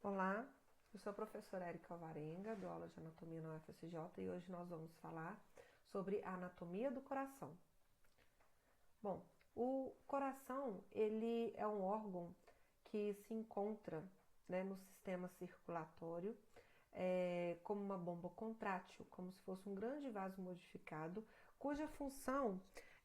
Olá, eu sou a professora Érica Alvarenga, dou aula de anatomia na UFSJ e hoje nós vamos falar sobre a anatomia do coração. Bom, o coração ele é um órgão que se encontra, no sistema circulatório como uma bomba contrátil, como se fosse um grande vaso modificado, cuja função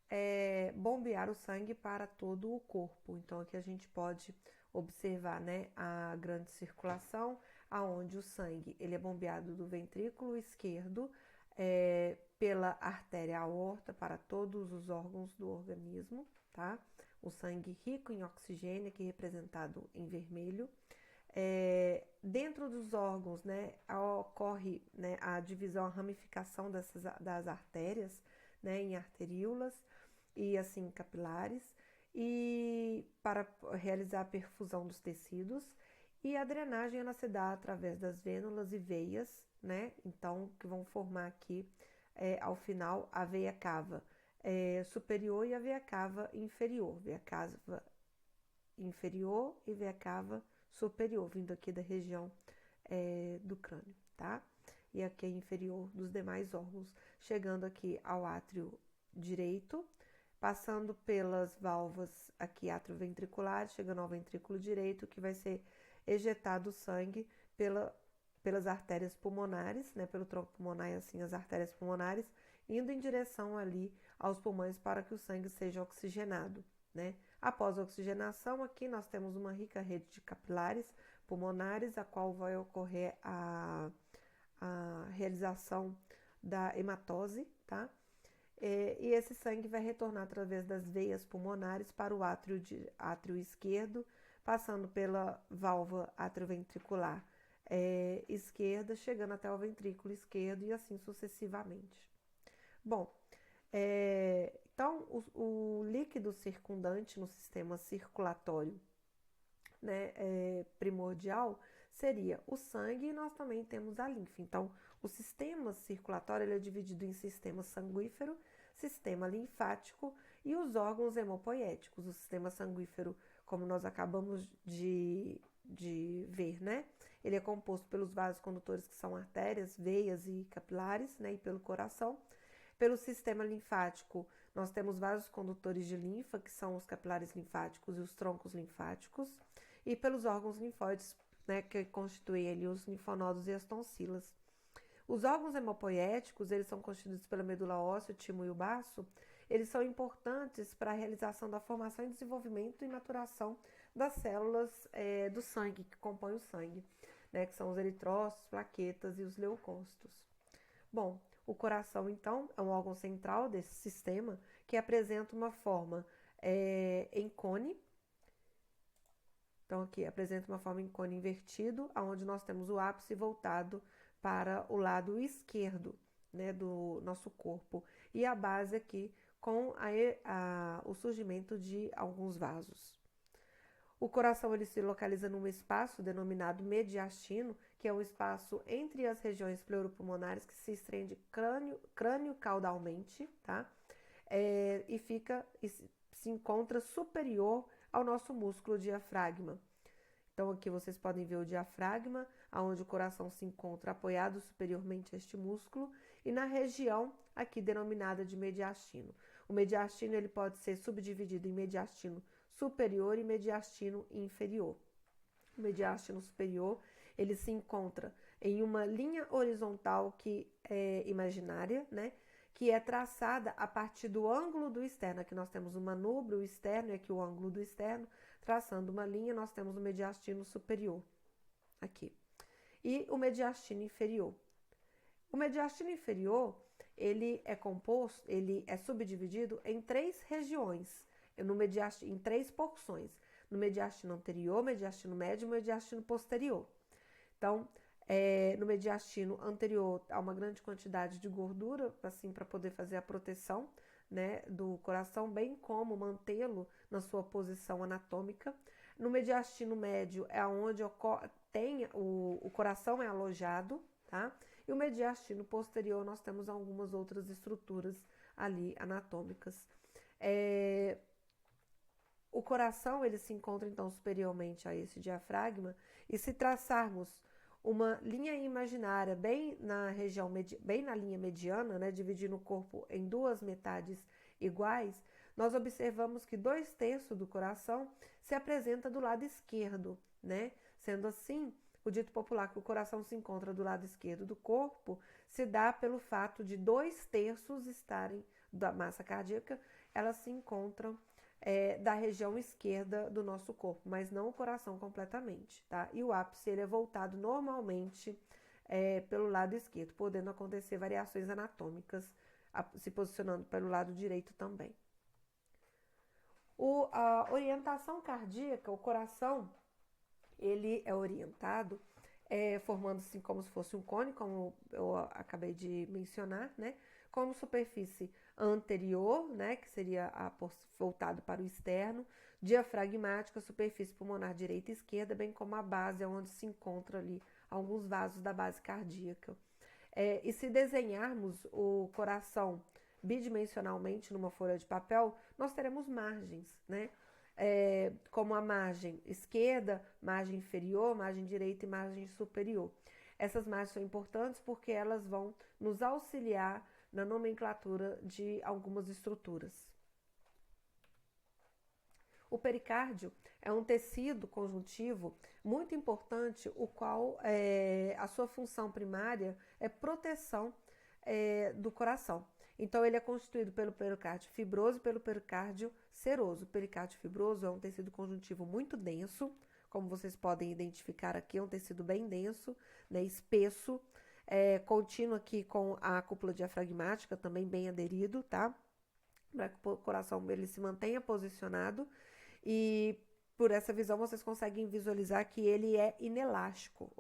é bombear o sangue para todo o corpo. Então aqui a gente pode observar, a grande circulação, aonde o sangue ele é bombeado do ventrículo esquerdo pela artéria aorta para todos os órgãos do organismo, tá? O sangue rico em oxigênio, aqui representado em vermelho. Dentro dos órgãos, ocorre a divisão, a ramificação das artérias, em arteríolas e assim capilares, e para realizar a perfusão dos tecidos, e a drenagem ela se dá através das vênulas e veias, então que vão formar aqui ao final a veia cava superior e a veia cava inferior, veia cava inferior e veia cava superior, vindo aqui da região do crânio, tá? E aqui é inferior dos demais órgãos, chegando aqui ao átrio direito, passando pelas válvulas aqui atrioventriculares, chegando ao ventrículo direito, que vai ser ejetado o sangue pelas artérias pulmonares, pelo tronco pulmonar e assim as artérias pulmonares, indo em direção ali aos pulmões para que o sangue seja oxigenado, Após a oxigenação, aqui nós temos uma rica rede de capilares pulmonares, a qual vai ocorrer a realização da hematose, tá? E esse sangue vai retornar através das veias pulmonares para o átrio esquerdo, passando pela válvula atrioventricular esquerda, chegando até o ventrículo esquerdo e assim sucessivamente. Bom, então o líquido circundante no sistema circulatório primordial seria o sangue, e nós também temos a linfa. Então, o sistema circulatório ele é dividido em sistema sanguífero, sistema linfático e os órgãos hemopoéticos. O sistema sanguífero, como nós acabamos de ver, ele é composto pelos vasos condutores, que são artérias, veias e capilares, e pelo coração. Pelo sistema linfático, nós temos vasos condutores de linfa, que são os capilares linfáticos e os troncos linfáticos, e pelos órgãos linfóides, que constituem ali os linfonodos e as tonsilas. Os órgãos hemopoéticos, eles são constituídos pela medula óssea, o timo e o baço. Eles são importantes para a realização da formação e desenvolvimento e maturação das células do sangue, que compõem o sangue, que são os eritrócitos, plaquetas e os leucócitos. Bom, o coração, então, é um órgão central desse sistema que apresenta uma forma em cone. Então, aqui apresenta uma forma em cone invertido, onde nós temos o ápice voltado para o lado esquerdo, do nosso corpo. E a base aqui com o surgimento de alguns vasos. O coração ele se localiza num espaço denominado mediastino, que é um espaço entre as regiões pleuropulmonares que se estende crânio-caudalmente, tá? E se encontra superior ao nosso músculo diafragma. Então aqui vocês podem ver o diafragma, onde o coração se encontra apoiado superiormente a este músculo, e na região aqui denominada de mediastino. O mediastino ele pode ser subdividido em mediastino superior e mediastino inferior. O mediastino superior ele se encontra em uma linha horizontal que é imaginária, que é traçada a partir do ângulo do externo. Aqui nós temos o manúbrio externo e aqui o ângulo do externo. Traçando uma linha, nós temos o mediastino superior, aqui. E o mediastino inferior. O mediastino inferior, ele é subdividido em 3 regiões, em 3 porções. No mediastino anterior, mediastino médio e mediastino posterior. Então, no mediastino anterior há uma grande quantidade de gordura, assim, para poder fazer a proteção, do coração, bem como mantê-lo na sua posição anatômica. No mediastino médio é onde o coração é alojado, tá? E o mediastino posterior nós temos algumas outras estruturas ali anatômicas. o coração ele se encontra então superiormente a esse diafragma, e se traçarmos uma linha imaginária bem na região, bem na linha mediana, né, dividindo o corpo em duas metades iguais, nós observamos que 2/3 do coração se apresenta do lado esquerdo, né? Sendo assim, o dito popular que o coração se encontra do lado esquerdo do corpo se dá pelo fato de 2/3 estarem da massa cardíaca, elas se encontram da região esquerda do nosso corpo, mas não o coração completamente, tá? E o ápice ele é voltado normalmente pelo lado esquerdo, podendo acontecer variações anatômicas se posicionando pelo lado direito também. A orientação cardíaca, o coração, ele é orientado formando-se como se fosse um cone, como eu acabei de mencionar, né? Como superfície anterior, né? Que seria voltado para o externo, diafragmática, superfície pulmonar direita e esquerda, bem como a base, onde se encontra ali alguns vasos da base cardíaca. E se desenharmos o coração bidimensionalmente numa folha de papel, nós teremos margens, né? Como a margem esquerda, margem inferior, margem direita e margem superior. Essas margens são importantes porque elas vão nos auxiliar na nomenclatura de algumas estruturas. O pericárdio é um tecido conjuntivo muito importante, o qual a sua função primária é proteção do coração. Então, ele é constituído pelo pericárdio fibroso e pelo pericárdio seroso. O pericárdio fibroso é um tecido conjuntivo muito denso, como vocês podem identificar aqui, é um tecido bem denso, né, espesso, contínuo aqui com a cúpula diafragmática, também bem aderido, tá? Para que o coração ele se mantenha posicionado. E por essa visão vocês conseguem visualizar que ele é inelástico.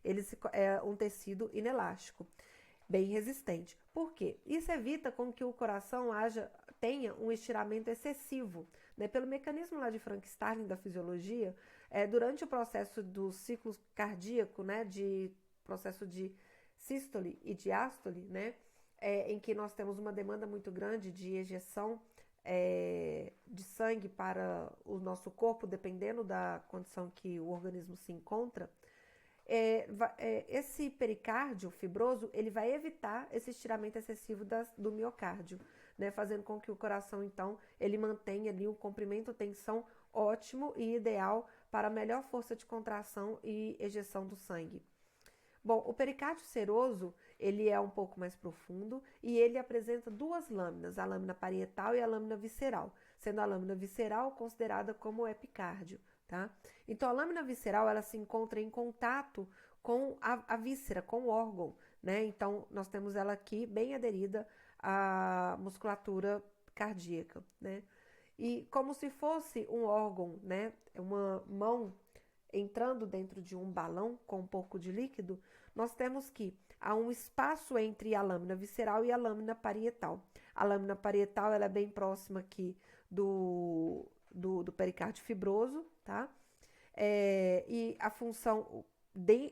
Ele é um tecido inelástico, bem resistente. Por quê? Isso evita com que o coração tenha um estiramento excessivo, né? Pelo mecanismo lá de Frank-Starling da fisiologia, durante o processo do ciclo cardíaco, né, de processo de sístole e diástole, né, em que nós temos uma demanda muito grande de ejeção de sangue para o nosso corpo, dependendo da condição que o organismo se encontra, esse pericárdio fibroso ele vai evitar esse estiramento excessivo do miocárdio, né, fazendo com que o coração então ele mantenha ali um comprimento tensão ótimo e ideal para a melhor força de contração e ejeção do sangue. Bom, o pericárdio seroso ele é um pouco mais profundo e ele apresenta duas lâminas, a lâmina parietal e a lâmina visceral, sendo a lâmina visceral considerada como epicárdio. Tá? Então, a lâmina visceral ela se encontra em contato com a víscera, com o órgão, né? Então, nós temos ela aqui bem aderida à musculatura cardíaca, né? E como se fosse um órgão, né? Uma mão entrando dentro de um balão com um pouco de líquido, nós temos que há um espaço entre a lâmina visceral e a lâmina parietal. A lâmina parietal ela é bem próxima aqui do pericárdio fibroso, tá? E a função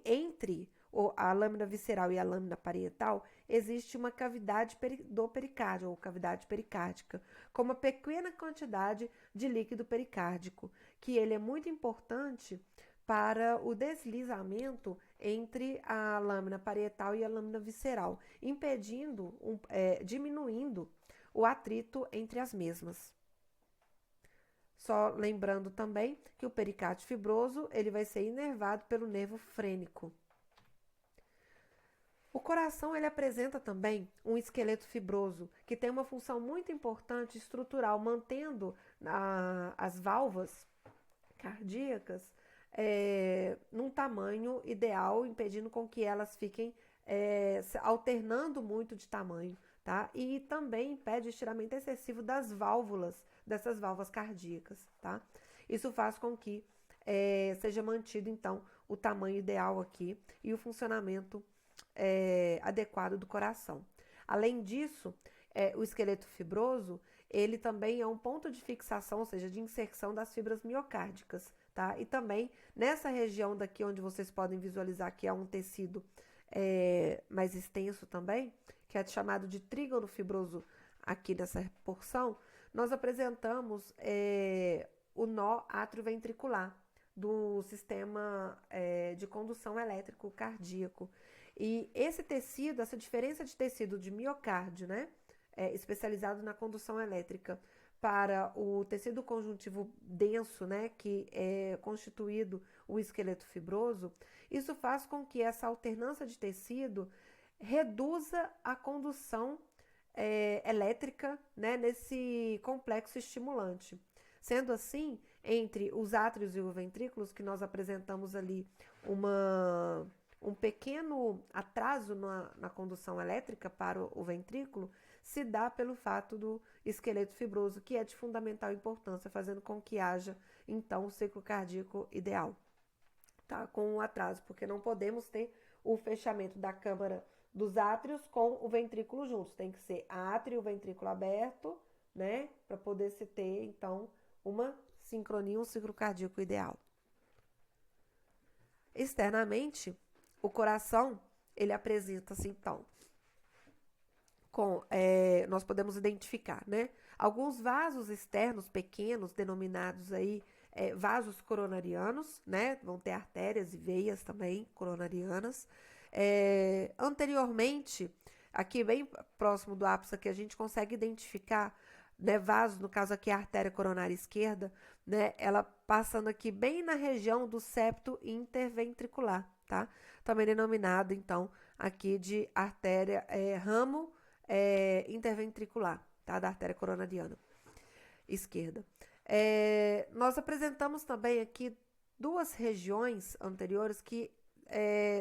entre a lâmina visceral e a lâmina parietal, existe uma cavidade do pericárdio, ou cavidade pericárdica, com uma pequena quantidade de líquido pericárdico, que ele é muito importante para o deslizamento entre a lâmina parietal e a lâmina visceral, impedindo, diminuindo o atrito entre as mesmas. Só lembrando também que o pericárdio fibroso ele vai ser inervado pelo nervo frênico. O coração ele apresenta também um esqueleto fibroso, que tem uma função muito importante estrutural, mantendo as válvulas cardíacas num tamanho ideal, impedindo com que elas fiquem alternando muito de tamanho, tá? E também impede o estiramento excessivo dessas válvulas cardíacas, tá? Isso faz com que seja mantido, então, o tamanho ideal aqui e o funcionamento adequado do coração. Além disso, o esqueleto fibroso, ele também é um ponto de fixação, ou seja, de inserção das fibras miocárdicas, tá? E também nessa região daqui onde vocês podem visualizar que há um tecido mais extenso também, que é chamado de trígono fibroso aqui nessa porção, nós apresentamos o nó atrioventricular do sistema de condução elétrico cardíaco. E esse tecido, essa diferença de tecido de miocárdio, né, especializado na condução elétrica, para o tecido conjuntivo denso, né, que é constituído o esqueleto fibroso, isso faz com que essa alternância de tecido reduza a condução elétrica, né, nesse complexo estimulante. Sendo assim, entre os átrios e os ventrículos, que nós apresentamos ali um pequeno atraso na condução elétrica para o ventrículo, se dá pelo fato do esqueleto fibroso, que é de fundamental importância, fazendo com que haja, então, o ciclo cardíaco ideal, tá? Com um atraso, porque não podemos ter o fechamento da câmara dos átrios com o ventrículo juntos. Tem que ser átrio e o ventrículo aberto, né? Para poder se ter, então, uma sincronia, um ciclo cardíaco ideal. Externamente, o coração, ele apresenta-se, então, nós podemos identificar, né, alguns vasos externos pequenos, denominados aí vasos coronarianos, né, vão ter artérias e veias também coronarianas. Anteriormente, aqui bem próximo do ápice, aqui a gente consegue identificar, né, vasos, no caso aqui a artéria coronária esquerda, né, ela passando aqui bem na região do septo interventricular, tá? Também denominado, então, aqui de artéria ramo interventricular, tá? Da artéria coronariana esquerda. Nós apresentamos também aqui duas regiões anteriores que,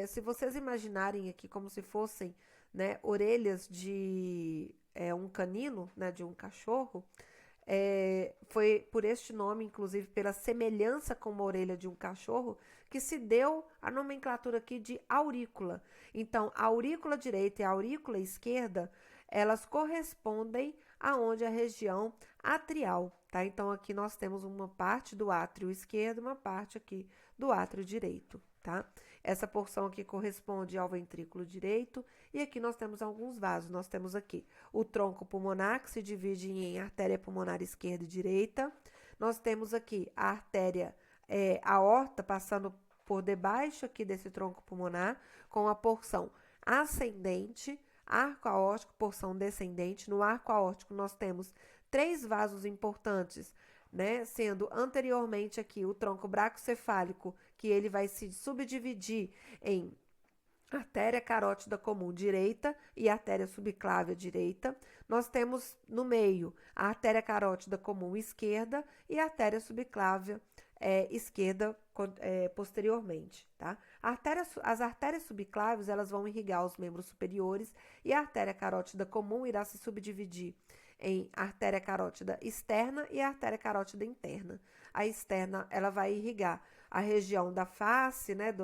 se vocês imaginarem aqui como se fossem, né, orelhas de um canino, né, de um cachorro, foi por este nome, inclusive pela semelhança com uma orelha de um cachorro, que se deu a nomenclatura aqui de aurícula. Então, a aurícula direita e a aurícula esquerda, elas correspondem aonde a região atrial, tá? Então, aqui nós temos uma parte do átrio esquerdo, uma parte aqui do átrio direito, tá? Essa porção aqui corresponde ao ventrículo direito e aqui nós temos alguns vasos. Nós temos aqui o tronco pulmonar, que se divide em artéria pulmonar esquerda e direita. Nós temos aqui a artéria aorta passando por debaixo aqui desse tronco pulmonar, com a porção ascendente, arco aórtico, porção descendente. No arco aórtico nós temos 3 vasos importantes, né, sendo anteriormente aqui o tronco braquicefálico, que ele vai se subdividir em artéria carótida comum direita e artéria subclávia direita. Nós temos no meio a artéria carótida comum esquerda e a artéria subclávia esquerda posteriormente, tá? As artérias subclávias, elas vão irrigar os membros superiores e a artéria carótida comum irá se subdividir em artéria carótida externa e artéria carótida interna. A externa, ela vai irrigar a região da face, né,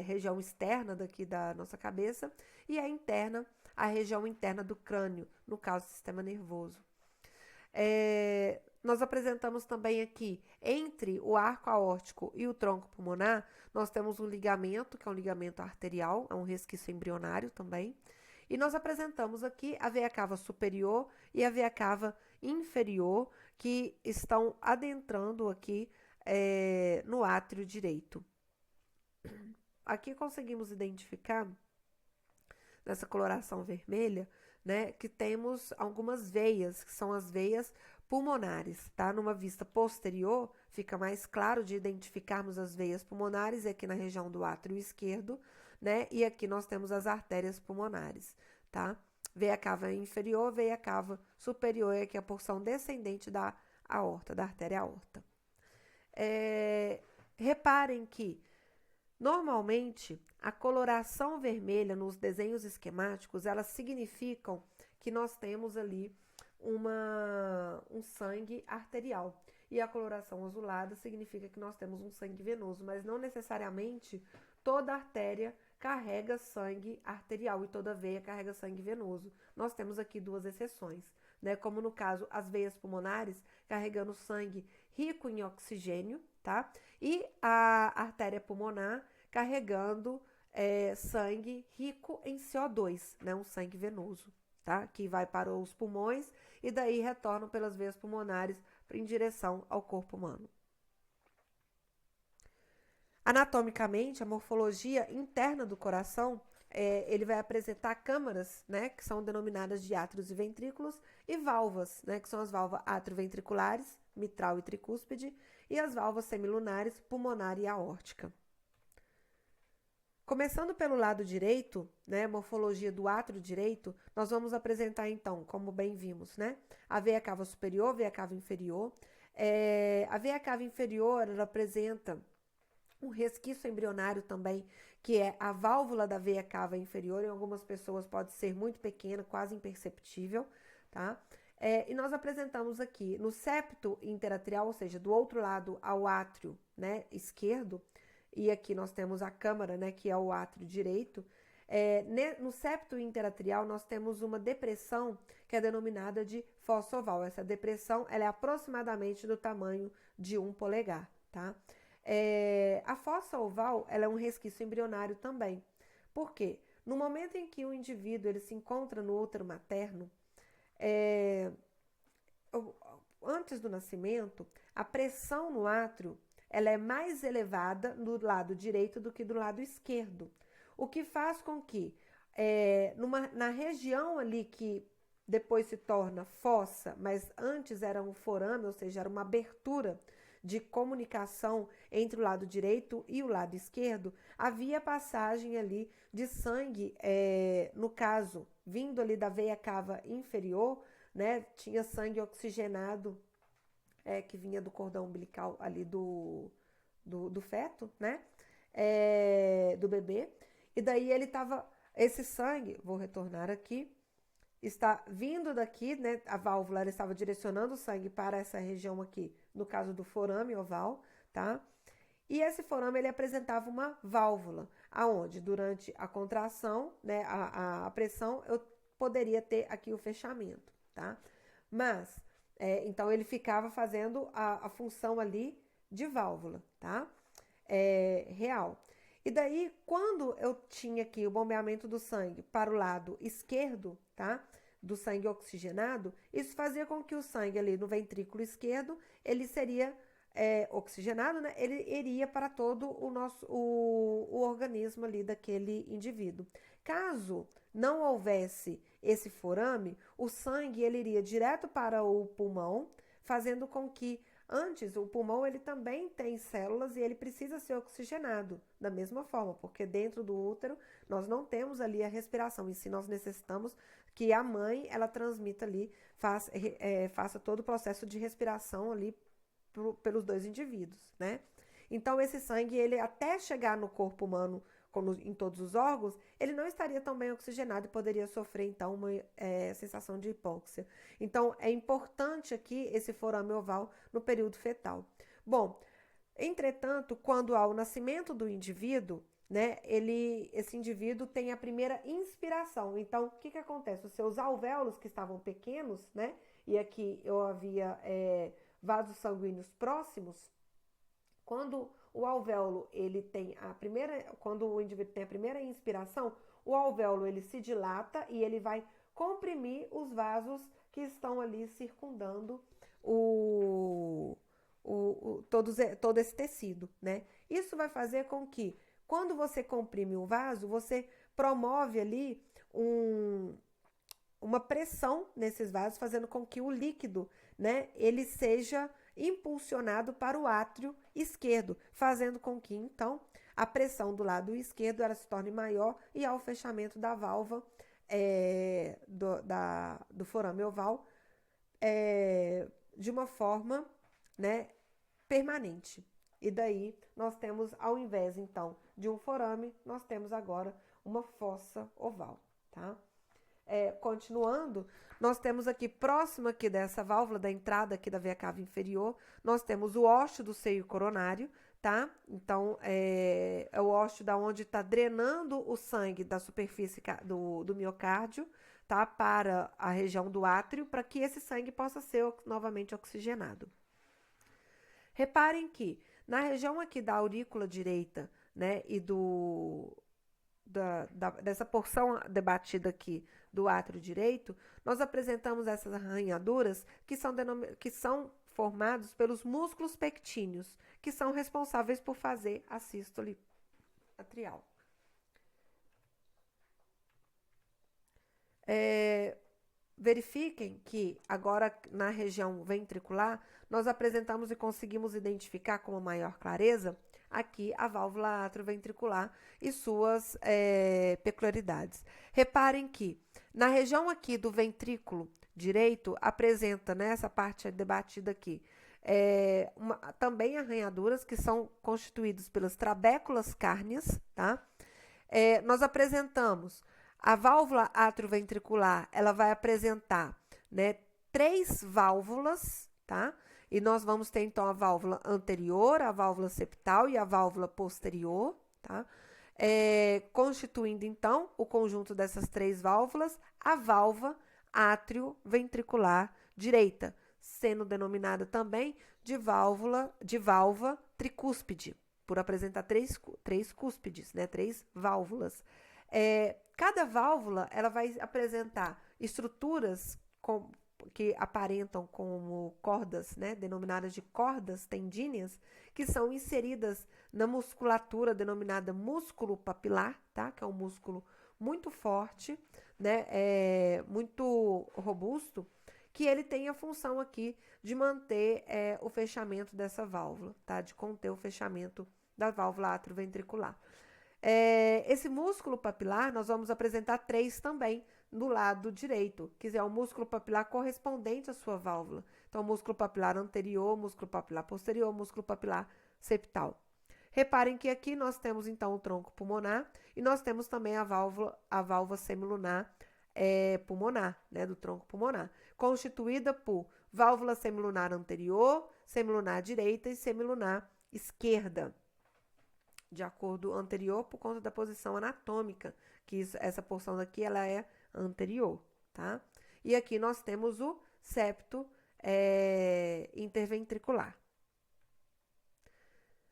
região externa daqui da nossa cabeça, e a interna, a região interna do crânio, no caso, do sistema nervoso. Nós apresentamos também aqui, entre o arco aórtico e o tronco pulmonar, nós temos um ligamento, que é um ligamento arterial, é um resquício embrionário também. E nós apresentamos aqui a veia cava superior e a veia cava inferior, que estão adentrando aqui no átrio direito. Aqui conseguimos identificar, nessa coloração vermelha, né, que temos algumas veias, que são as veias pulmonares, tá? Numa vista posterior, fica mais claro de identificarmos as veias pulmonares, aqui na região do átrio esquerdo, né? E aqui nós temos as artérias pulmonares, tá? Veia cava inferior, veia cava superior, e aqui a porção descendente da aorta, da artéria aorta. Reparem que, normalmente, a coloração vermelha nos desenhos esquemáticos, elas significam que nós temos ali um sangue arterial. E a coloração azulada significa que nós temos um sangue venoso, mas não necessariamente toda artéria carrega sangue arterial e toda veia carrega sangue venoso. Nós temos aqui 2 exceções, né? Como no caso as veias pulmonares carregando sangue rico em oxigênio, tá? E a artéria pulmonar carregando sangue rico em CO2, né? Um sangue venoso, tá? Que vai para os pulmões e daí retornam pelas veias pulmonares em direção ao corpo humano. Anatomicamente, a morfologia interna do coração, ele vai apresentar câmaras, né, que são denominadas de átrios e ventrículos, e válvulas, né, que são as válvulas atrioventriculares, mitral e tricúspide, e as válvulas semilunares, pulmonar e aórtica. Começando pelo lado direito, né, morfologia do átrio direito, nós vamos apresentar então, como bem vimos, né, a veia cava superior, veia cava inferior. A veia cava inferior, ela apresenta um resquício embrionário também, que é a válvula da veia cava inferior. Em algumas pessoas pode ser muito pequena, quase imperceptível, tá? E nós apresentamos aqui no septo interatrial, ou seja, do outro lado ao átrio, né, esquerdo, e aqui nós temos a câmara, né, que é o átrio direito. No septo interatrial nós temos uma depressão que é denominada de fossa oval. Essa depressão ela é aproximadamente do tamanho de 1 polegar, tá? A fossa oval ela é um resquício embrionário também. Por quê? No momento em que o indivíduo ele se encontra no útero materno, antes do nascimento, a pressão no átrio ela é mais elevada no lado direito do que do lado esquerdo, o que faz com que na região ali que depois se torna fossa, mas antes era um forame, ou seja, era uma abertura de comunicação entre o lado direito e o lado esquerdo, havia passagem ali de sangue, no caso, vindo ali da veia cava inferior, né, tinha sangue oxigenado, que vinha do cordão umbilical ali do feto, né, do bebê, e daí esse sangue, vou retornar aqui, está vindo daqui, né, a válvula ela estava direcionando o sangue para essa região aqui, no caso do forame oval, tá? E esse forame ele apresentava uma válvula, aonde durante a contração, né, a pressão, eu poderia ter aqui o fechamento, tá? Mas, então ele ficava fazendo a função ali de válvula, tá? Real. E daí, quando eu tinha aqui o bombeamento do sangue para o lado esquerdo, tá? Do sangue oxigenado, isso fazia com que o sangue ali no ventrículo esquerdo, ele seria oxigenado, né? Ele iria para todo o organismo ali daquele indivíduo. Caso não houvesse esse forame, o sangue ele iria direto para o pulmão, fazendo com que antes, o pulmão ele também tem células e ele precisa ser oxigenado da mesma forma, porque dentro do útero nós não temos ali a respiração, e se nós necessitamos que a mãe ela transmita ali, faça todo o processo de respiração ali pelos dois indivíduos, né? Então esse sangue ele até chegar no corpo humano em todos os órgãos, ele não estaria tão bem oxigenado e poderia sofrer, então, uma sensação de hipóxia. Então, é importante aqui esse forame oval no período fetal. Bom, entretanto, quando há o nascimento do indivíduo, né, esse indivíduo tem a primeira inspiração. Então, o que acontece? Os seus alvéolos que estavam pequenos, né, e aqui eu havia vasos sanguíneos próximos, quando o alvéolo ele tem quando o indivíduo tem a primeira inspiração, o alvéolo ele se dilata e ele vai comprimir os vasos que estão ali circundando todo esse tecido, né? Isso vai fazer com que, quando você comprime o vaso, você promove ali uma pressão nesses vasos, fazendo com que o líquido, né, ele seja impulsionado para o átrio esquerdo, fazendo com que, então, a pressão do lado esquerdo ela se torne maior e há o fechamento da válvula do forame oval de uma forma, né, permanente. E daí nós temos, ao invés, então, de um forame, nós temos agora uma fossa oval, tá? Continuando, nós temos aqui, próximo aqui dessa válvula, da entrada aqui da veia cava inferior, nós temos o ósseo do seio coronário, tá? Então, é o ósseo da onde está drenando o sangue da superfície do miocárdio, tá? Para a região do átrio, para que esse sangue possa ser novamente oxigenado. Reparem que, na região aqui da aurícula direita, né, e do dessa porção debatida aqui do átrio direito, nós apresentamos essas arranhaduras que são formados pelos músculos pectíneos, que são responsáveis por fazer a sístole atrial. Verifiquem que agora na região ventricular nós apresentamos e conseguimos identificar com maior clareza aqui a válvula atrioventricular e suas peculiaridades. Reparem que na região aqui do ventrículo direito apresenta, né, essa parte debatida aqui, também arranhaduras que são constituídas pelas trabéculas cárneas, tá? Nós apresentamos a válvula atrioventricular, ela vai apresentar, né, 3 válvulas, tá? E nós vamos ter, então, a válvula anterior, a válvula septal e a válvula posterior, tá? Constituindo, então, o conjunto dessas 3 válvulas, a válvula atrioventricular direita, sendo denominada também de válvula tricúspide, por apresentar 3 cúspides, né? 3 válvulas. Cada válvula ela vai apresentar estruturas que aparentam como cordas, né, denominadas de cordas tendíneas, que são inseridas na musculatura denominada músculo papilar, tá? Que é um músculo muito forte, né, muito robusto, que ele tem a função aqui de manter o fechamento dessa válvula, tá? De conter o fechamento da válvula atrioventricular. Esse músculo papilar, nós vamos apresentar 3 também do lado direito, que é o músculo papilar correspondente à sua válvula. Então, músculo papilar anterior, músculo papilar posterior, músculo papilar septal. Reparem que aqui nós temos, então, o tronco pulmonar e nós temos também a válvula semilunar pulmonar, né, do tronco pulmonar, constituída por válvula semilunar anterior, semilunar direita e semilunar esquerda. De acordo anterior, por conta da posição anatômica, que essa porção daqui ela é anterior, tá? E aqui nós temos o septo interventricular.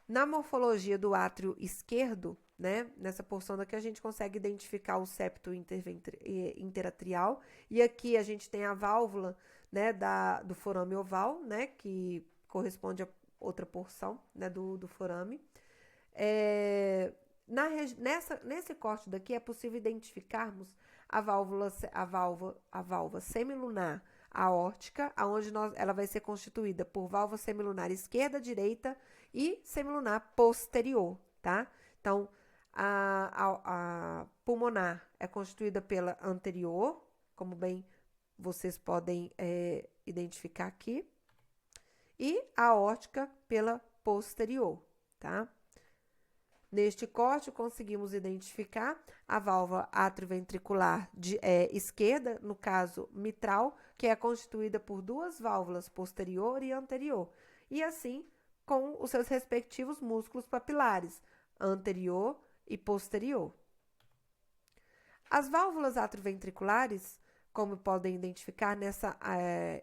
Na morfologia do átrio esquerdo, né, nessa porção daqui a gente consegue identificar o septo interatrial, e aqui a gente tem a válvula, né, do forame oval, né, que corresponde a outra porção, né, do forame. Nesse corte daqui é possível identificarmos a válvula semilunar aórtica, onde ela vai ser constituída por válvula semilunar esquerda, direita e semilunar posterior, tá? Então, a pulmonar é constituída pela anterior, como bem vocês podem identificar aqui, e a aórtica pela posterior, tá? Neste corte, conseguimos identificar a válvula atrioventricular esquerda, no caso mitral, que é constituída por 2 válvulas, posterior e anterior, e assim com os seus respectivos músculos papilares, anterior e posterior. As válvulas atrioventriculares, como podem identificar nessa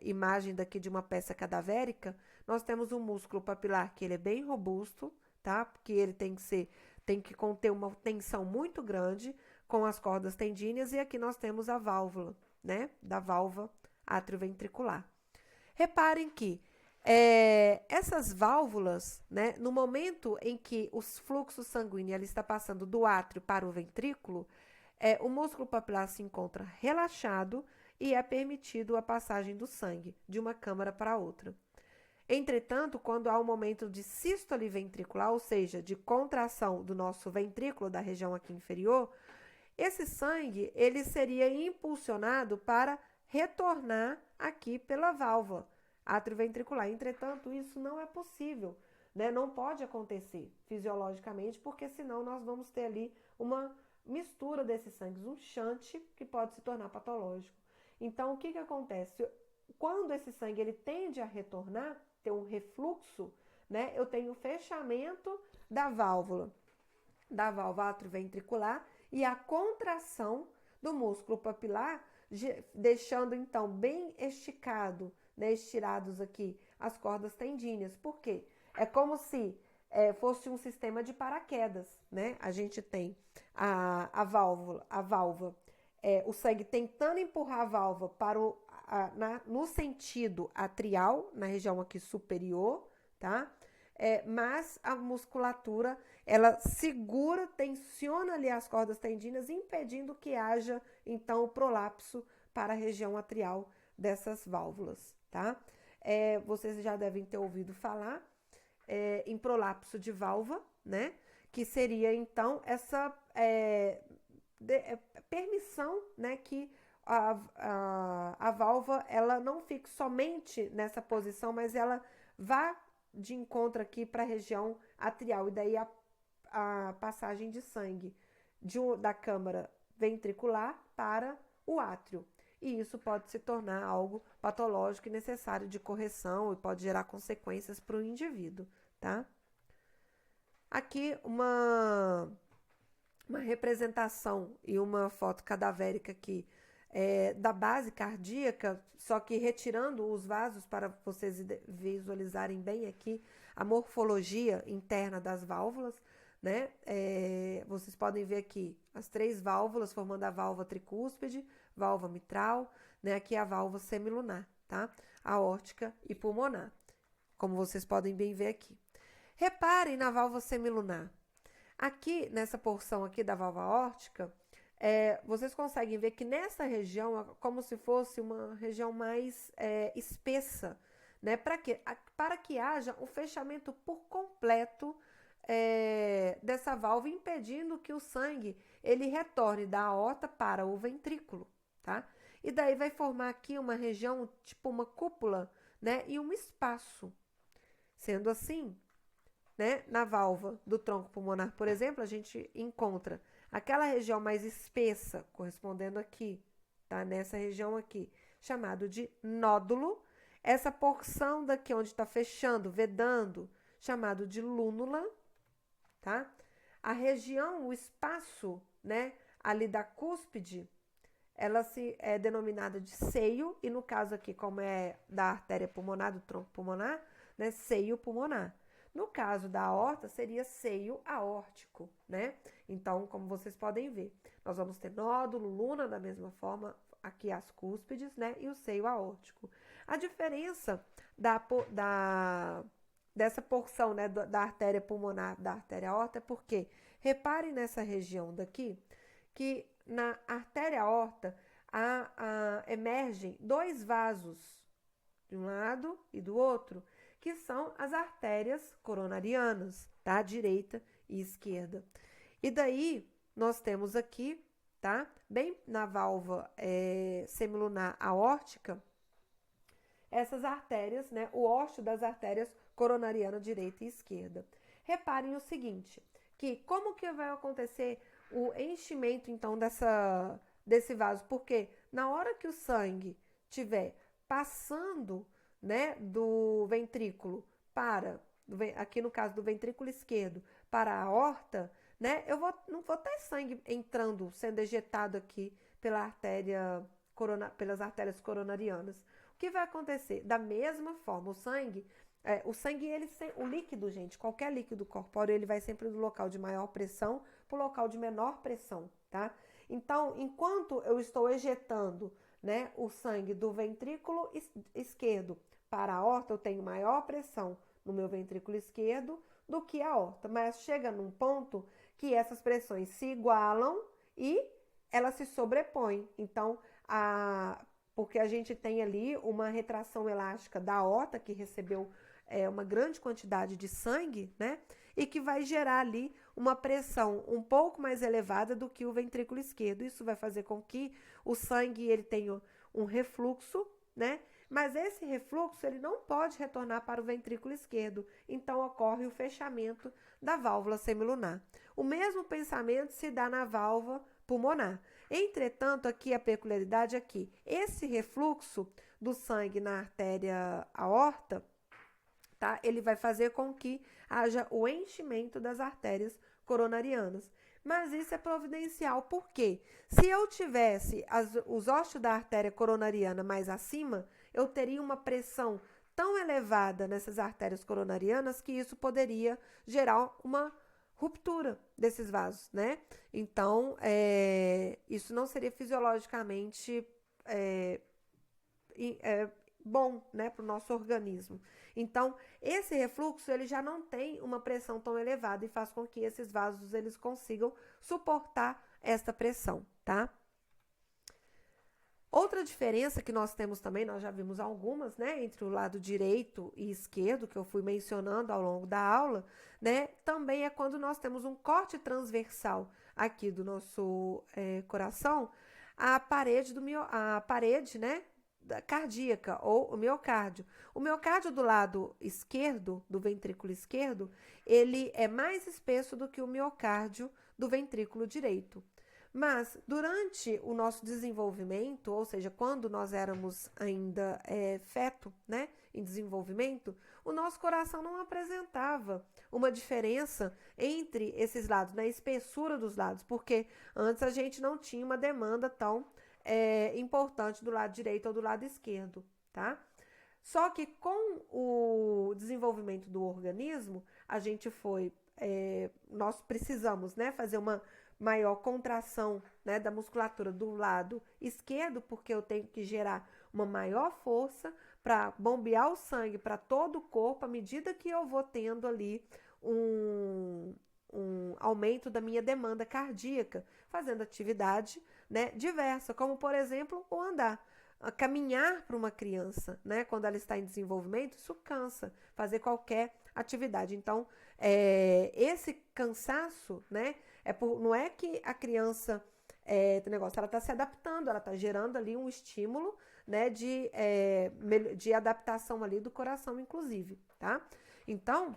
imagem daqui de uma peça cadavérica, nós temos um músculo papilar que ele é bem robusto, tá? Porque ele tem que conter uma tensão muito grande com as cordas tendíneas, e aqui nós temos a válvula, né? Da válvula atrioventricular. Reparem que essas válvulas, né, no momento em que o fluxo sanguíneo ele está passando do átrio para o ventrículo, o músculo papilar se encontra relaxado e é permitido a passagem do sangue de uma câmara para outra. Entretanto, quando há um momento de sístole ventricular, ou seja, de contração do nosso ventrículo, da região aqui inferior, esse sangue ele seria impulsionado para retornar aqui pela válvula atrioventricular. Entretanto, isso não é possível, né? Não pode acontecer fisiologicamente, porque senão nós vamos ter ali uma mistura desses sangues, um shunt que pode se tornar patológico. Então, o que acontece? Quando esse sangue ele tende a retornar, ter um refluxo, né? Eu tenho o fechamento da válvula atrioventricular e a contração do músculo papilar, deixando então bem esticado, né? Estirados aqui as cordas tendíneas. Por quê? É como se fosse um sistema de paraquedas, né? A gente tem a válvula, o sangue tentando empurrar a válvula para no sentido atrial, na região aqui superior, tá? Mas a musculatura, ela segura, tensiona ali as cordas tendinas, impedindo que haja, então, o prolapso para a região atrial dessas válvulas, tá? Vocês já devem ter ouvido falar em prolapso de válvula, né? Que seria, então, essa permissão, né, que a válvula ela não fique somente nessa posição, mas ela vá de encontro aqui para a região atrial, e daí a passagem de sangue da câmara ventricular para o átrio. E isso pode se tornar algo patológico e necessário de correção e pode gerar consequências para o indivíduo, tá? Aqui uma representação e uma foto cadavérica aqui da base cardíaca, só que retirando os vasos para vocês visualizarem bem aqui a morfologia interna das válvulas, né? Vocês podem ver aqui as 3 válvulas formando a válvula tricúspide, válvula mitral, né? Aqui a válvula semilunar, tá? Aórtica e pulmonar, como vocês podem bem ver aqui. Reparem na válvula semilunar. Aqui, nessa porção aqui da válvula aórtica, vocês conseguem ver que nessa região é como se fosse uma região mais espessa, né? Para quê? Para que haja um fechamento por completo dessa válvula, impedindo que o sangue ele retorne da aorta para o ventrículo, tá? E daí vai formar aqui uma região, tipo uma cúpula, né? E um espaço. Sendo assim, né, na válvula do tronco pulmonar, por exemplo, a gente encontra aquela região mais espessa, correspondendo aqui, tá? Nessa região aqui, chamado de nódulo. Essa porção daqui onde está fechando, vedando, chamado de lúnula, tá? A região, o espaço, né, ali da cúspide, ela é denominada de seio, e no caso aqui, como é da artéria pulmonar, do tronco pulmonar, né, seio pulmonar. No caso da aorta, seria seio aórtico, né? Então, como vocês podem ver, nós vamos ter nódulo, luna, da mesma forma, aqui as cúspides, né? E o seio aórtico. A diferença dessa porção, né, da artéria pulmonar, da artéria aorta, é porque, reparem nessa região daqui, que na artéria aorta emergem 2 vasos, de um lado e do outro, que são as artérias coronarianas, tá? Direita e esquerda. E daí, nós temos aqui, tá? Bem na válvula semilunar aórtica, essas artérias, né? O ósseo das artérias coronariana direita e esquerda. Reparem o seguinte, que como que vai acontecer o enchimento, então, desse vaso? Porque na hora que o sangue estiver passando, né, do ventrículo aqui no caso do ventrículo esquerdo, para a aorta, né, não vou ter sangue entrando, sendo ejetado aqui pelas artérias coronarianas. O que vai acontecer? Da mesma forma, o líquido, gente, qualquer líquido corpóreo, ele vai sempre do local de maior pressão para o local de menor pressão, tá? Então, enquanto eu estou ejetando, né, o sangue do ventrículo esquerdo para a aorta, eu tenho maior pressão no meu ventrículo esquerdo do que a aorta, mas chega num ponto que essas pressões se igualam e elas se sobrepõem. Então, porque a gente tem ali uma retração elástica da aorta, que recebeu uma grande quantidade de sangue, né? E que vai gerar ali uma pressão um pouco mais elevada do que o ventrículo esquerdo. Isso vai fazer com que o sangue ele tenha um refluxo, né? Mas esse refluxo ele não pode retornar para o ventrículo esquerdo, então ocorre o fechamento da válvula semilunar. O mesmo pensamento se dá na válvula pulmonar. Entretanto, aqui a peculiaridade é que esse refluxo do sangue na artéria aorta, tá? Ele vai fazer com que haja o enchimento das artérias coronarianas. Mas isso é providencial, porque se eu tivesse os ósseos da artéria coronariana mais acima, eu teria uma pressão tão elevada nessas artérias coronarianas que isso poderia gerar uma ruptura desses vasos, né? Então, isso não seria fisiologicamente bom, né, para o nosso organismo. Então, esse refluxo, ele já não tem uma pressão tão elevada e faz com que esses vasos, eles consigam suportar esta pressão, tá? Outra diferença que nós temos também, nós já vimos algumas, né, entre o lado direito e esquerdo, que eu fui mencionando ao longo da aula, né, também é quando nós temos um corte transversal aqui do nosso coração, a parede, né, cardíaca ou o miocárdio. O miocárdio do lado esquerdo, do ventrículo esquerdo, ele é mais espesso do que o miocárdio do ventrículo direito. Mas durante o nosso desenvolvimento, ou seja, quando nós éramos ainda feto, né, em desenvolvimento, o nosso coração não apresentava uma diferença entre esses lados, na espessura dos lados, porque antes a gente não tinha uma demanda tão importante do lado direito ou do lado esquerdo, tá? Só que com o desenvolvimento do organismo, nós precisamos, né, fazer uma maior contração, né, da musculatura do lado esquerdo, porque eu tenho que gerar uma maior força para bombear o sangue para todo o corpo à medida que eu vou tendo ali um aumento da minha demanda cardíaca, fazendo atividade, né, diversa, como por exemplo o andar. Caminhar para uma criança, né, quando ela está em desenvolvimento, isso cansa, fazer qualquer atividade. Então, esse cansaço, né, não é que a criança ela está se adaptando, ela está gerando ali um estímulo, né, de adaptação ali do coração, inclusive, tá? Então,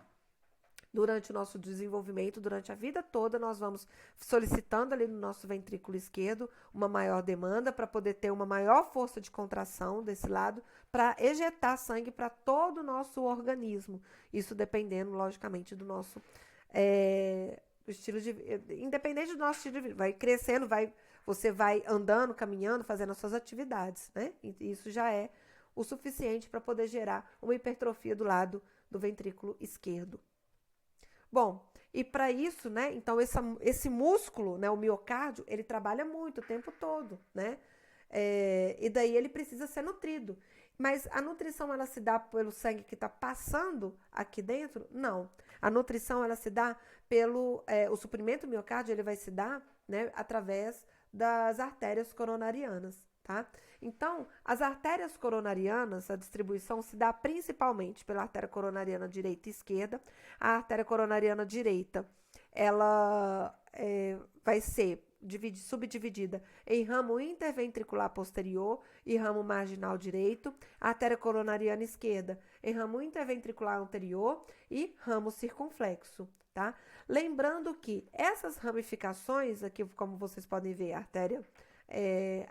durante o nosso desenvolvimento, durante a vida toda, nós vamos solicitando ali no nosso ventrículo esquerdo uma maior demanda para poder ter uma maior força de contração desse lado, para ejetar sangue para todo o nosso organismo. Isso dependendo, logicamente, do nosso estilo de vida. Independente do nosso estilo de vida, vai crescendo, você vai andando, caminhando, fazendo as suas atividades, né? E isso já é o suficiente para poder gerar uma hipertrofia do lado do ventrículo esquerdo. Bom, e para isso, né, então esse músculo, né, o miocárdio, ele trabalha muito o tempo todo, né? E daí ele precisa ser nutrido. Mas a nutrição, ela se dá pelo sangue que está passando aqui dentro? Não. A nutrição, ela se dá o suprimento miocárdio, ele vai se dar, né, através das artérias coronarianas, tá? Então, as artérias coronarianas, a distribuição se dá principalmente pela artéria coronariana direita e esquerda. A artéria coronariana direita, ela vai ser subdividida em ramo interventricular posterior e ramo marginal direito, a artéria coronariana esquerda em ramo interventricular anterior e ramo circunflexo, tá? Lembrando que essas ramificações, aqui como vocês podem ver, a artéria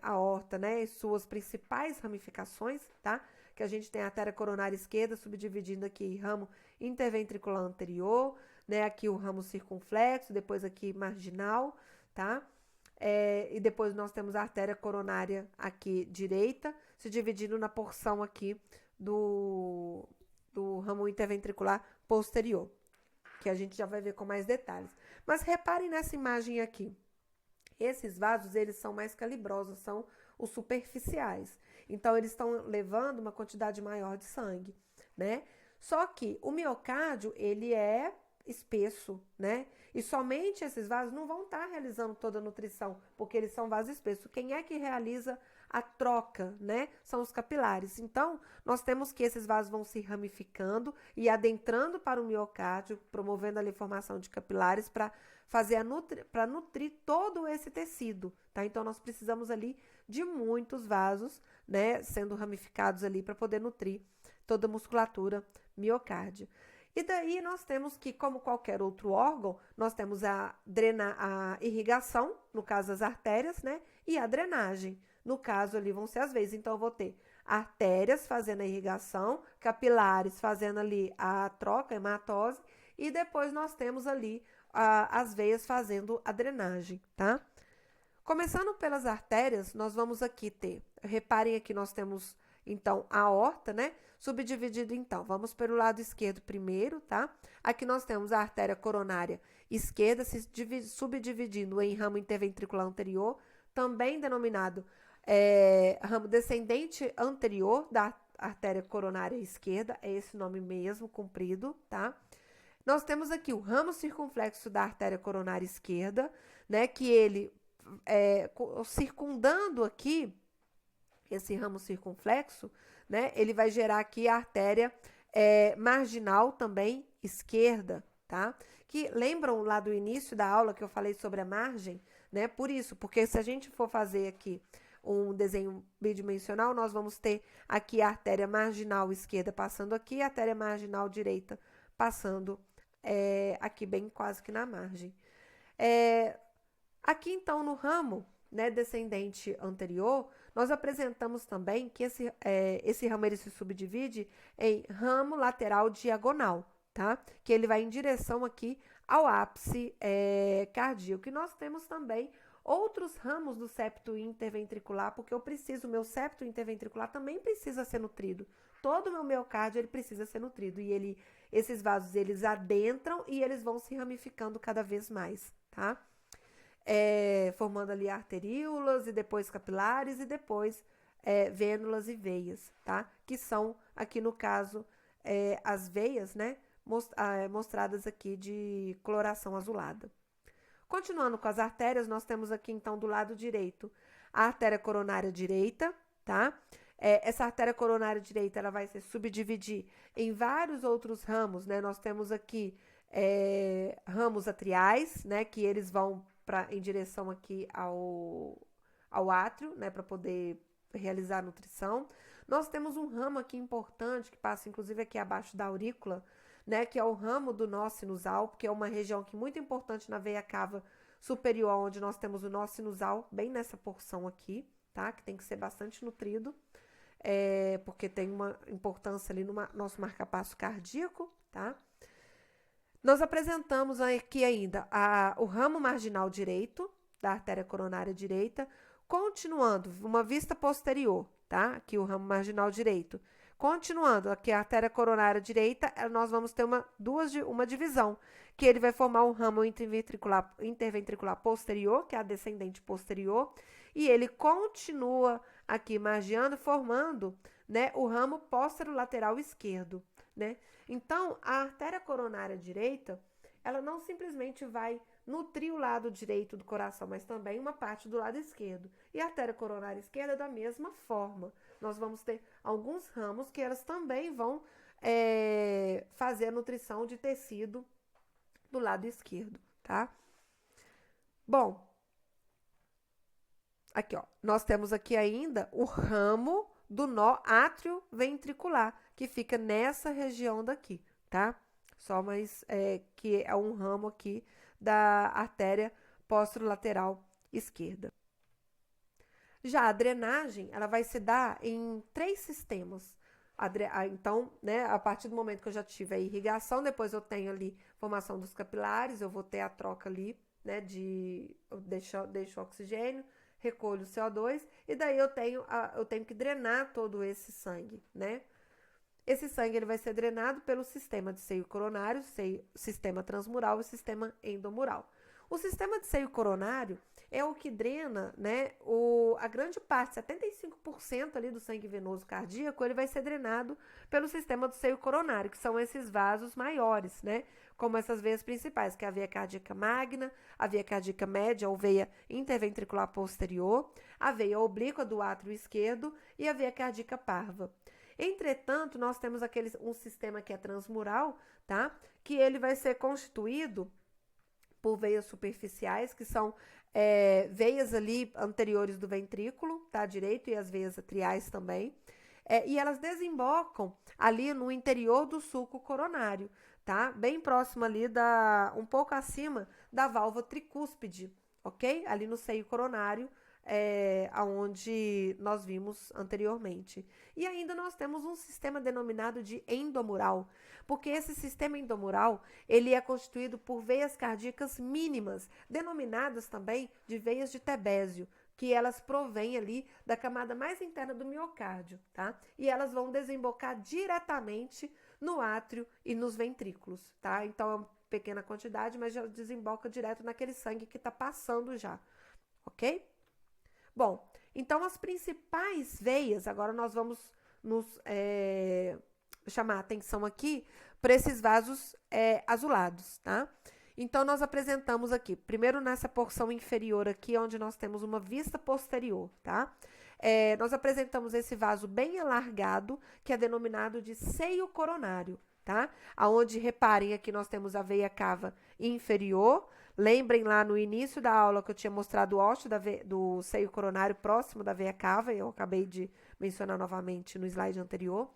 aorta, né, e suas principais ramificações, tá? Que a gente tem a artéria coronária esquerda subdividindo aqui em ramo interventricular anterior, né, aqui o ramo circunflexo, depois aqui marginal, tá? E depois nós temos a artéria coronária aqui direita, se dividindo na porção aqui do ramo interventricular posterior, que a gente já vai ver com mais detalhes. Mas reparem nessa imagem aqui. Esses vasos, eles são mais calibrosos, são os superficiais. Então, eles estão levando uma quantidade maior de sangue, né? Só que o miocárdio, ele é espesso, né? E somente esses vasos não vão estar realizando toda a nutrição, porque eles são vasos espessos. Quem é que realiza a troca, né? São os capilares. Então, nós temos que esses vasos vão se ramificando e adentrando para o miocárdio, promovendo ali a formação de capilares para para nutrir todo esse tecido, tá? Então, nós precisamos ali de muitos vasos, né, sendo ramificados ali para poder nutrir toda a musculatura miocárdia. E daí nós temos que, como qualquer outro órgão, nós temos a irrigação, no caso as artérias, né, e a drenagem. No caso ali vão ser as veias. Então, eu vou ter artérias fazendo a irrigação, capilares fazendo ali a troca, a hematose, e depois nós temos ali as veias fazendo a drenagem, tá? Começando pelas artérias, nós vamos aqui reparem aqui, nós temos, então, a aorta, né? Subdividido, então, vamos pelo lado esquerdo primeiro, tá? Aqui nós temos a artéria coronária esquerda, se subdividindo em ramo interventricular anterior, também denominado ramo descendente anterior da artéria coronária esquerda, é esse nome mesmo, comprido, tá? Nós temos aqui o ramo circunflexo da artéria coronária esquerda, né, que ele, circundando aqui, esse ramo circunflexo, né, ele vai gerar aqui a artéria marginal também esquerda, tá? Que lembram lá do início da aula que eu falei sobre a margem, né? Por isso, porque se a gente for fazer aqui um desenho bidimensional, nós vamos ter aqui a artéria marginal esquerda passando aqui, a artéria marginal direita passando aqui bem quase que na margem. Aqui então no ramo, né, descendente anterior, nós apresentamos também que esse ramo ele se subdivide em ramo lateral diagonal, tá? Que ele vai em direção aqui ao ápice cardíaco. E nós temos também outros ramos do septo interventricular, porque meu septo interventricular também precisa ser nutrido. Todo o meu miocárdio ele precisa ser nutrido e esses vasos eles adentram e eles vão se ramificando cada vez mais, tá? Formando ali arteríolas e depois capilares e depois vênulas e veias, tá? Que são aqui no caso as veias, né? Mostradas aqui de coloração azulada. Continuando com as artérias, nós temos aqui então do lado direito a artéria coronária direita, tá? Essa artéria coronária direita ela vai se subdividir em vários outros ramos, né? Nós temos aqui ramos atriais, né? Que eles vão em direção aqui ao átrio, né? Para poder realizar a nutrição. Nós temos um ramo aqui importante que passa inclusive aqui abaixo da aurícula, né, que é o ramo do nó sinusal, porque é uma região aqui muito importante na veia cava superior, onde nós temos o nó sinusal, bem nessa porção aqui, tá? Que tem que ser bastante nutrido, porque tem uma importância ali no nosso marcapasso cardíaco, tá? Nós apresentamos aqui ainda o ramo marginal direito, da artéria coronária direita, continuando, uma vista posterior, tá? Aqui o ramo marginal direito. Continuando, aqui a artéria coronária direita, nós vamos ter uma divisão, que ele vai formar um ramo interventricular posterior, que é a descendente posterior, e ele continua aqui margeando, formando, né, o ramo posterolateral esquerdo, né? Então, a artéria coronária direita, ela não simplesmente vai nutrir o lado direito do coração, mas também uma parte do lado esquerdo. E a artéria coronária esquerda da mesma forma. Nós vamos ter alguns ramos que elas também vão fazer a nutrição de tecido do lado esquerdo, tá? Bom, aqui, ó, nós temos aqui ainda o ramo do nó átrio-ventricular, que fica nessa região daqui, tá? Só mais que é um ramo aqui da artéria posterolateral esquerda. Já a drenagem, ela vai se dar em 3 sistemas. Então, né, a partir do momento que eu já tive a irrigação, depois eu tenho ali formação dos capilares, eu vou ter a troca ali, né, eu deixo o oxigênio, recolho o CO2, e daí eu tenho que drenar todo esse sangue, né? Esse sangue ele vai ser drenado pelo sistema de seio coronário, sistema transmural e sistema endomural. O sistema de seio coronário é o que drena, né, a grande parte, 75% ali do sangue venoso cardíaco, ele vai ser drenado pelo sistema do seio coronário, que são esses vasos maiores, né, como essas veias principais, que é a veia cardíaca magna, a veia cardíaca média ou veia interventricular posterior, a veia oblíqua do átrio esquerdo e a veia cardíaca parva. Entretanto, nós temos um sistema que é transmural, tá? Que ele vai ser constituído por veias superficiais, que são veias ali anteriores do ventrículo, tá? Direito, e as veias atriais também. E elas desembocam ali no interior do sulco coronário, tá? Bem próximo ali, um pouco acima da válvula tricúspide, ok? Ali no seio coronário, aonde nós vimos anteriormente. E ainda nós temos um sistema denominado de endomural, porque esse sistema endomural, ele é constituído por veias cardíacas mínimas, denominadas também de veias de Tebésio, que elas provêm ali da camada mais interna do miocárdio, tá? E elas vão desembocar diretamente no átrio e nos ventrículos, tá? Então, pequena quantidade, mas já desemboca direto naquele sangue que está passando já, ok? Bom, então as principais veias, agora nós vamos chamar a atenção aqui para esses vasos azulados, tá? Então, nós apresentamos aqui, primeiro nessa porção inferior aqui, onde nós temos uma vista posterior, tá? Nós apresentamos esse vaso bem alargado, que é denominado de seio coronário, tá? Aonde, reparem, aqui nós temos a veia cava inferior. Lembrem lá no início da aula que eu tinha mostrado o ósseo do seio coronário próximo da veia cava, eu acabei de mencionar novamente no slide anterior.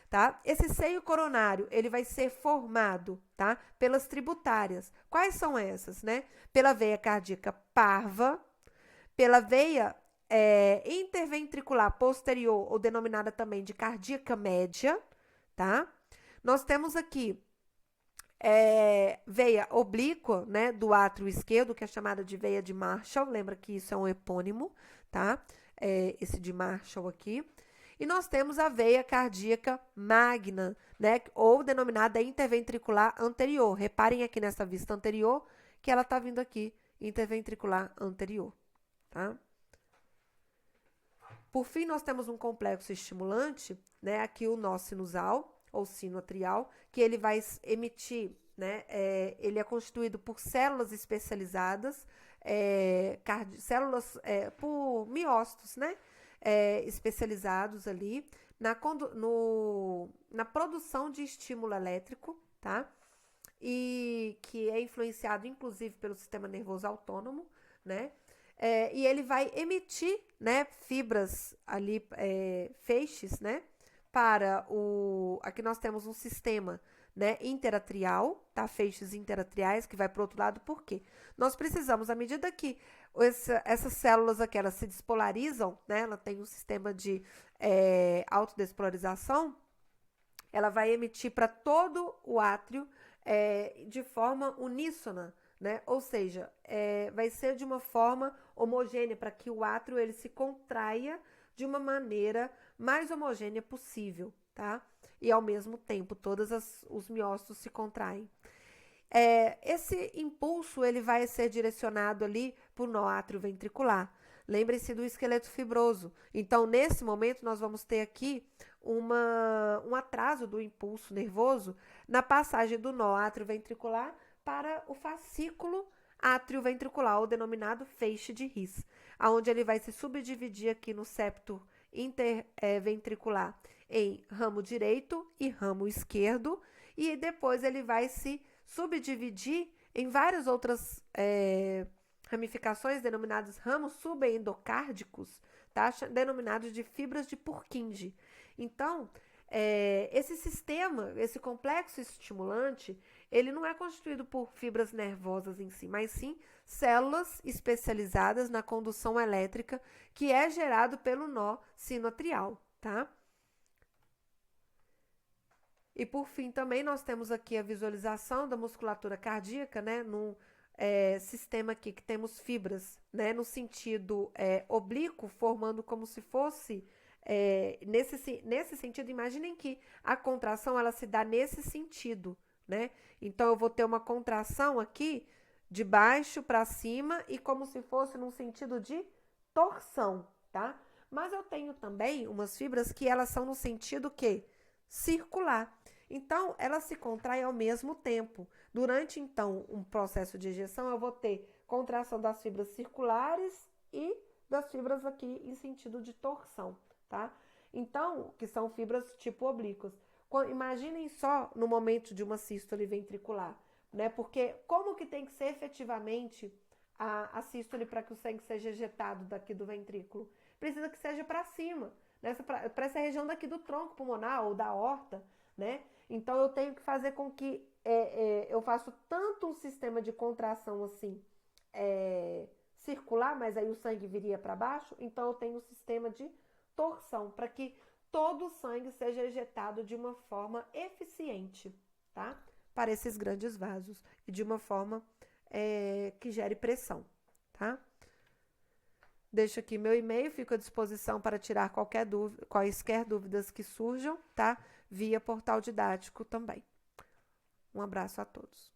Tá? Esse seio coronário, ele vai ser formado, tá? Pelas tributárias. Quais são essas, né? Pela veia cardíaca parva, pela veia interventricular posterior, ou denominada também de cardíaca média, tá? Nós temos aqui veia oblíqua, né, do átrio esquerdo, que é chamada de veia de Marshall. Lembra que isso é um epônimo, tá? Esse de Marshall aqui. E nós temos a veia cardíaca magna, né, ou denominada interventricular anterior. Reparem aqui nessa vista anterior que ela está vindo aqui, interventricular anterior, tá? Por fim, nós temos um complexo estimulante, né, aqui o nó sinusal, ou sino atrial, que ele vai emitir, né, ele é constituído por células especializadas, células por miócitos, né? Especializados ali na produção de estímulo elétrico, tá? E que é influenciado, inclusive, pelo sistema nervoso autônomo, né? E ele vai emitir, né, fibras ali, feixes, né? Para aqui nós temos um sistema, né, interatrial, tá? Feixes interatriais, que vai para o outro lado. Por quê? Nós precisamos, à medida que essas células aqui, elas se despolarizam, né? Ela tem um sistema de autodespolarização, ela vai emitir para todo o átrio de forma uníssona, né? Ou seja, vai ser de uma forma homogênea, para que o átrio ele se contraia de uma maneira mais homogênea possível, tá? E ao mesmo tempo, todos os miócitos se contraem. Esse impulso ele vai ser direcionado ali para o nó atrioventricular. Lembre-se do esqueleto fibroso. Então, nesse momento, nós vamos ter aqui um atraso do impulso nervoso na passagem do nó atrioventricular para o fascículo atrioventricular, ou denominado feixe de His, onde ele vai se subdividir aqui no septo interventricular em ramo direito e ramo esquerdo, e depois ele vai se subdividir em várias outras ramificações denominadas ramos subendocárdicos, tá? Denominados de fibras de Purkinje. Então, esse sistema, esse complexo estimulante, ele não é constituído por fibras nervosas em si, mas sim células especializadas na condução elétrica, que é gerado pelo nó sinoatrial, tá? E por fim também nós temos aqui a visualização da musculatura cardíaca, né, num sistema aqui que temos fibras, né, no sentido oblíquo, formando como se fosse, nesse sentido, imaginem que a contração ela se dá nesse sentido, né? Então eu vou ter uma contração aqui de baixo para cima e como se fosse num sentido de torção, tá? Mas eu tenho também umas fibras que elas são no sentido que circular. Então, ela se contrai ao mesmo tempo. Durante, então, um processo de ejeção, eu vou ter contração das fibras circulares e das fibras aqui em sentido de torção, tá? Então, que são fibras tipo oblíquas. Imaginem só no momento de uma sístole ventricular, né? Porque como que tem que ser efetivamente a sístole para que o sangue seja ejetado daqui do ventrículo? Precisa que seja para cima, para essa região daqui do tronco pulmonar ou da aorta, né? Então, eu tenho que fazer com que eu faço tanto um sistema de contração assim, circular, mas aí o sangue viria para baixo. Então, eu tenho um sistema de torção, para que todo o sangue seja ejetado de uma forma eficiente, tá? Para esses grandes vasos e de uma forma que gere pressão, tá? Deixo aqui meu e-mail, fico à disposição para tirar quaisquer dúvidas que surjam, tá? Via portal didático também. Um abraço a todos.